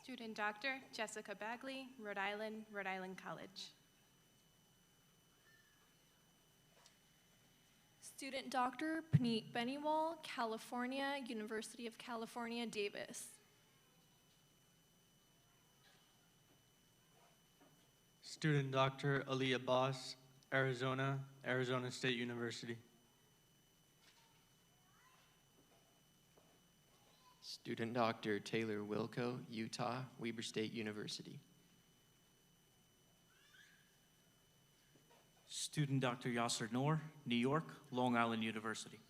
Student Dr. Jessica Bagley, Rhode Island College. Student Dr. Paneet Beniwal, California, University of California, Davis. Student Dr. Ali Abbas, Arizona, Arizona State University. Student Dr. Taylor Wilco, Utah, Weber State University. Student Dr. Yasser Noor, New York, Long Island University.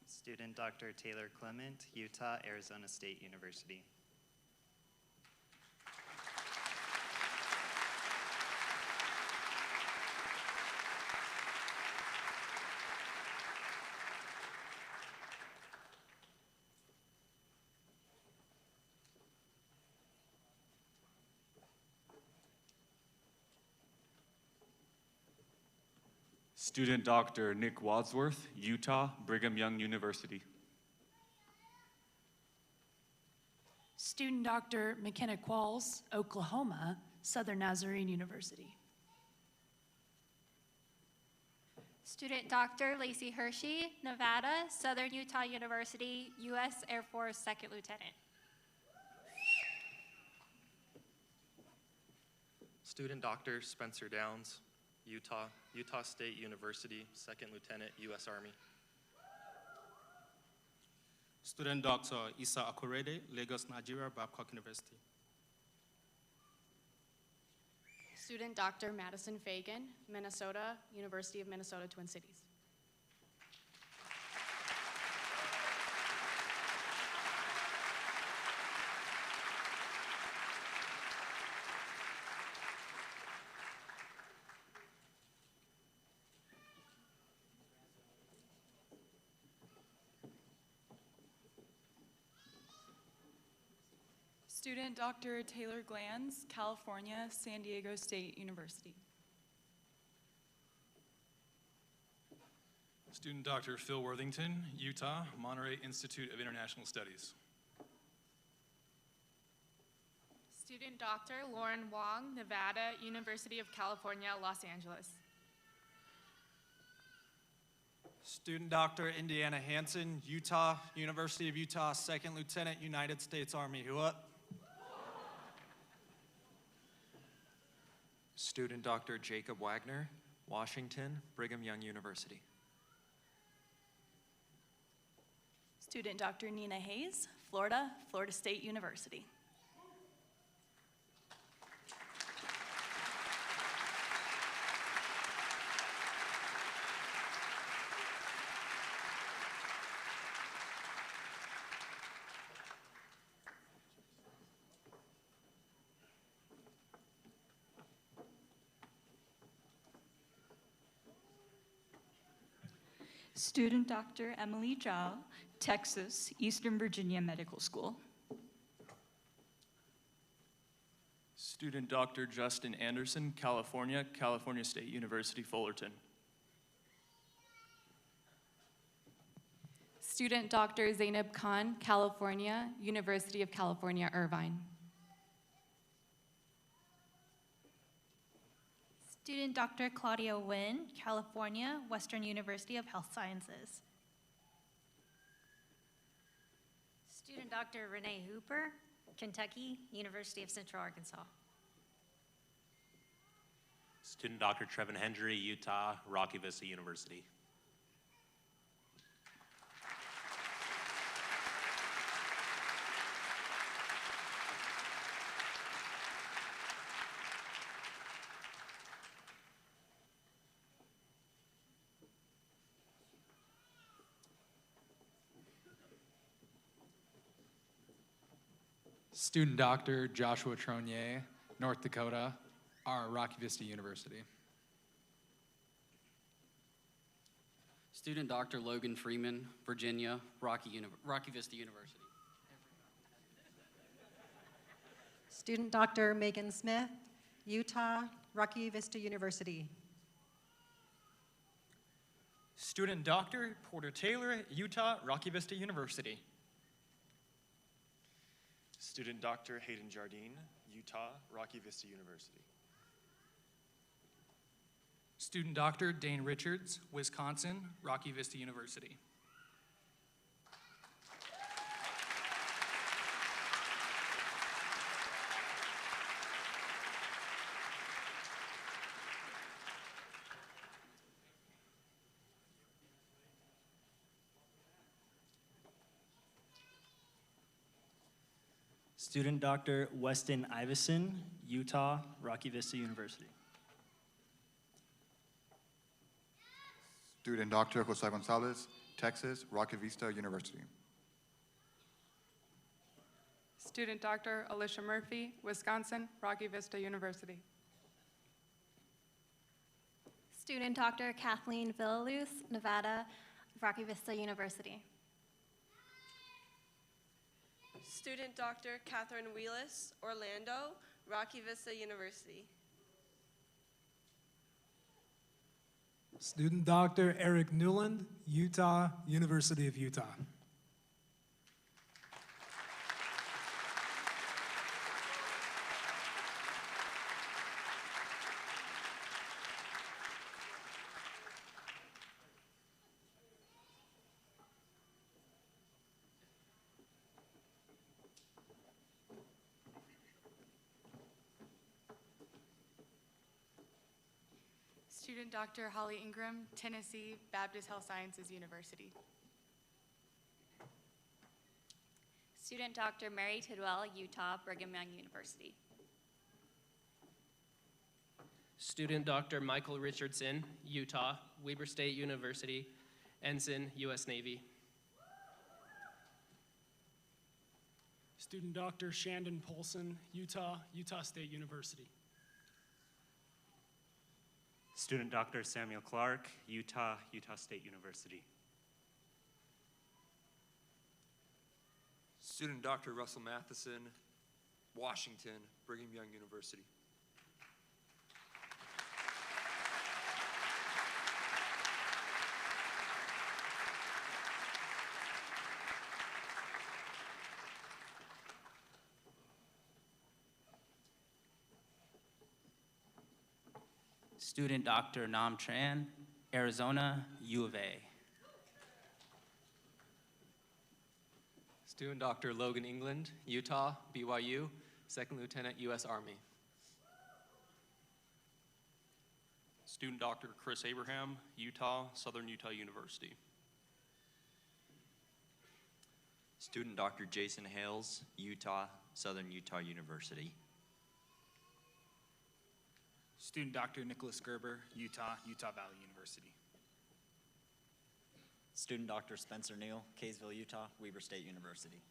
Student Dr. Taylor Clement, Utah, Arizona State University. Student Dr. Nick Wadsworth, Utah, Brigham Young University. Student Dr. McKenna Qualls, Oklahoma, Southern Nazarene University. Student Dr. Lacey Hershey, Nevada, Southern Utah University, U.S. Air Force Second Lieutenant. Student Dr. Spencer Downs, Utah, Utah State University, Second Lieutenant, U.S. Army. Student Dr. Isa Akorede, Lagos, Nigeria, Babcock University. Student Dr. Madison Fagan, Minnesota, University of Minnesota, Twin Cities. Student Dr. Taylor Glanz, California, San Diego State University. Student Dr. Phil Worthington, Utah, Monterey Institute of International Studies. Student Dr. Lauren Wong, Nevada, University of California, Los Angeles. Student Dr. Indiana Hansen, Utah, University of Utah, Second Lieutenant, United States Army. Who up? Student Dr. Jacob Wagner, Washington, Brigham Young University. Student Dr. Nina Hayes, Florida, Florida State University. Student Dr. Emily Zhao, Texas, Eastern Virginia Medical School. Student Dr. Justin Anderson, California, California State University, Fullerton. Student Dr. Zainab Khan, California, University of California, Irvine. Student Dr. Claudia Nguyen, California, Western University of Health Sciences. Student Dr. Renee Hooper, Kentucky, University of Central Arkansas. Student Dr. Trevin Hendry, Utah, Rocky Vista University. Student Dr. Joshua Tronier, North Dakota, Rocky Vista University. Student Dr. Logan Freeman, Virginia, Rocky Vista University. Student Dr. Megan Smith, Utah, Rocky Vista University. Student Dr. Porter Taylor, Utah, Rocky Vista University. Student Dr. Hayden Jardine, Utah, Rocky Vista University. Student Dr. Dane Richards, Wisconsin, Rocky Vista University. Student Dr. Weston Iveson, Utah, Rocky Vista University. Student Dr. Jose Gonzalez, Texas, Rocky Vista University. Student Dr. Alicia Murphy, Wisconsin, Rocky Vista University. Student Dr. Kathleen Villaluz, Nevada, Rocky Vista University. Student Dr. Catherine Wheelis, Orlando, Rocky Vista University. Student Dr. Eric Newland, Utah, University of Utah. Student Dr. Holly Ingram, Tennessee Baptist Health Sciences University. Student Dr. Mary Tidwell, Utah, Brigham Young University. Student Dr. Michael Richardson, Utah, Weber State University, Ensign, U.S. Navy. Student Dr. Shandon Polson, Utah, Utah State University. Student Dr. Samuel Clark, Utah, Utah State University. Student Dr. Russell Matheson, Washington, Brigham Young University. Student Dr. Nam Tran, Arizona, U of A. Student Dr. Logan England, Utah, BYU, Second Lieutenant, U.S. Army. Student Dr. Chris Abraham, Utah, Southern Utah University. Student Dr. Jason Hales, Utah, Southern Utah University. Student Dr. Nicholas Gerber, Utah, Utah Valley University. Student Dr. Spencer Neal, Kaysville, Utah, Weber State University.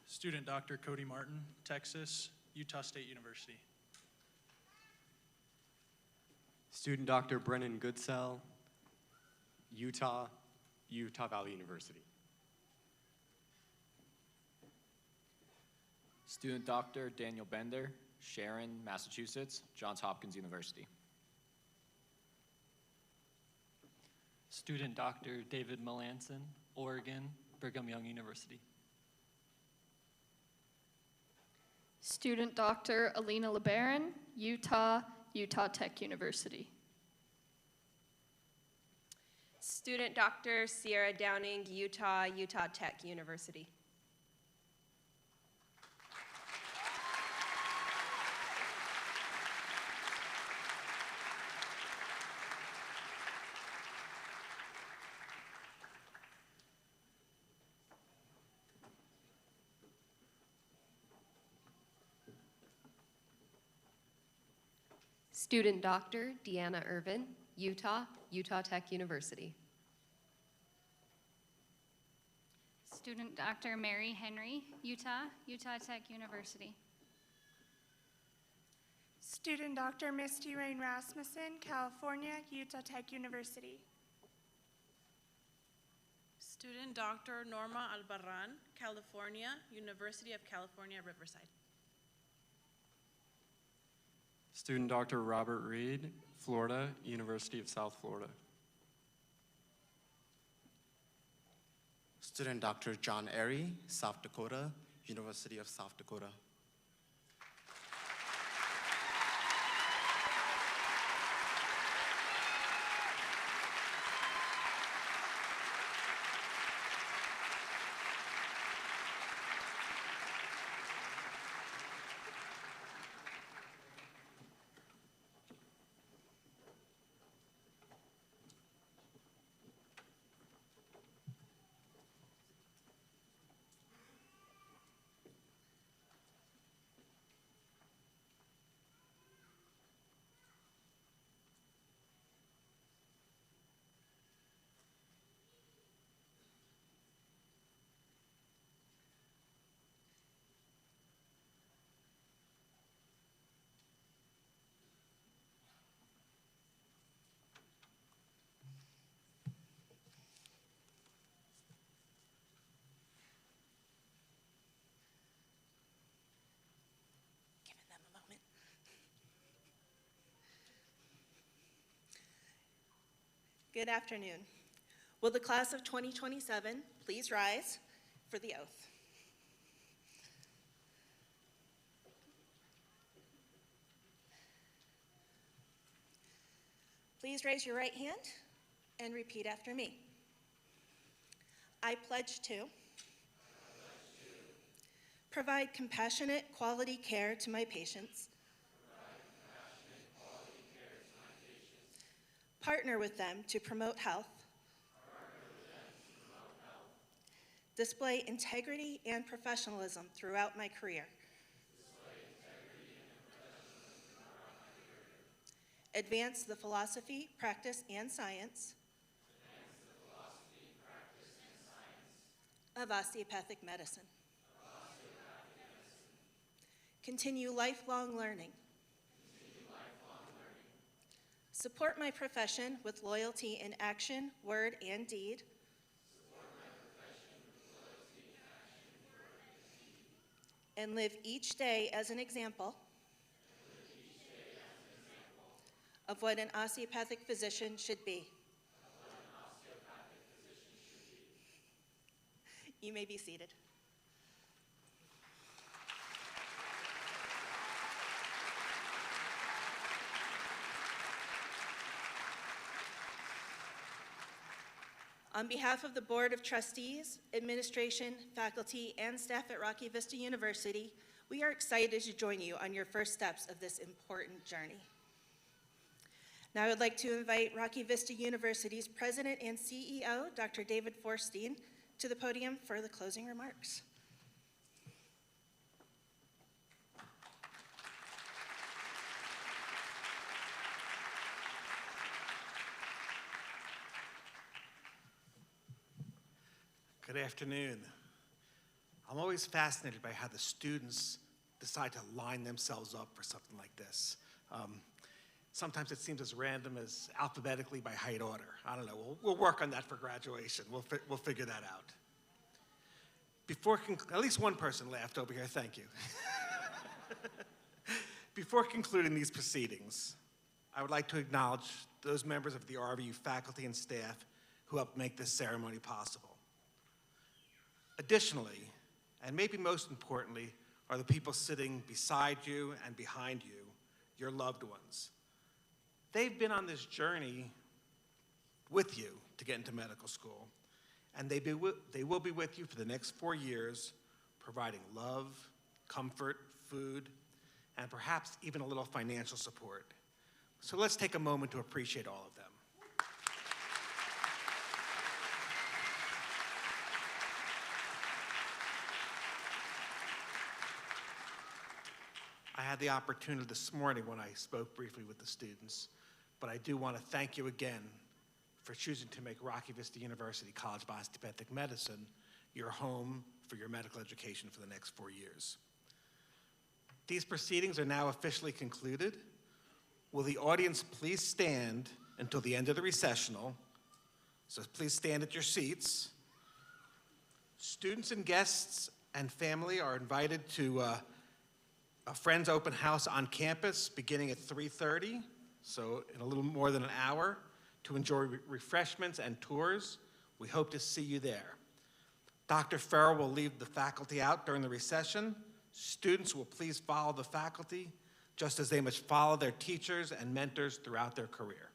Student Dr. Cody Martin, Texas, Utah State University. Student Dr. Brennan Goodsell, Utah, Utah Valley University. Student Dr. Daniel Bender, Sharon, Massachusetts, Johns Hopkins University. Student Dr. David Melanson, Oregon, Brigham Young University. Student Dr. Alina LeBaron, Utah, Utah Tech University. Student Dr. Sierra Downing, Utah, Utah Tech University. Student Dr. Deanna Irvin, Utah, Utah Tech University. Student Dr. Mary Henry, Utah, Utah Tech University. Student Dr. Misty Rain Rasmussen, California, Utah Tech University. Student Dr. Norma Albarran, California, University of California, Riverside. Student Dr. Robert Reed, Florida, University of South Florida. Student Dr. John Airy, South Dakota, University of South Dakota. Good afternoon. Will the class of 2027 please rise for the oath? Please raise your right hand and repeat after me. I pledge to provide compassionate, quality care to my patients, partner with them to promote health, display integrity and professionalism throughout my career, advance the philosophy, practice, and science of osteopathic medicine, continue lifelong learning, support my profession with loyalty in action, word, and deed, and live each day as an example of what an osteopathic physician should be. You may be seated. On behalf of the Board of Trustees, administration, faculty, and staff at Rocky Vista University, we are excited to join you on your first steps of this important journey. Now I would like to invite Rocky Vista University's President and CEO, Dr. David Forstein, to the podium for the closing remarks. Good afternoon. I'm always fascinated by how the students decide to line themselves up for something like this. Sometimes it seems as random as alphabetically by height order. I don't know, we'll work on that for graduation. We'll figure that out. At least one person laughed over here, thank you. Before concluding these proceedings, I would like to acknowledge those members of the RVU faculty and staff who helped make this ceremony possible. Additionally, and maybe most importantly, are the people sitting beside you and behind you, your loved ones. They've been on this journey with you to get into medical school, and they will be with you for the next 4 years, providing love, comfort, food, and perhaps even a little financial support. So let's take a moment to appreciate all of them. I had the opportunity this morning when I spoke briefly with the students, but I do want to thank you again for choosing to make Rocky Vista University College of Osteopathic Medicine your home for your medical education for the next 4 years. These proceedings are now officially concluded. Will the audience please stand until the end of the recessional? So please stand at your seats. Students and guests and family are invited to a Friends Open House on campus beginning at 3:30, so in a little more than an hour, to enjoy refreshments and tours. We hope to see you there. Dr. Farrell will leave the faculty out during the recession. Students will please follow the faculty, just as they must follow their teachers and mentors throughout their career.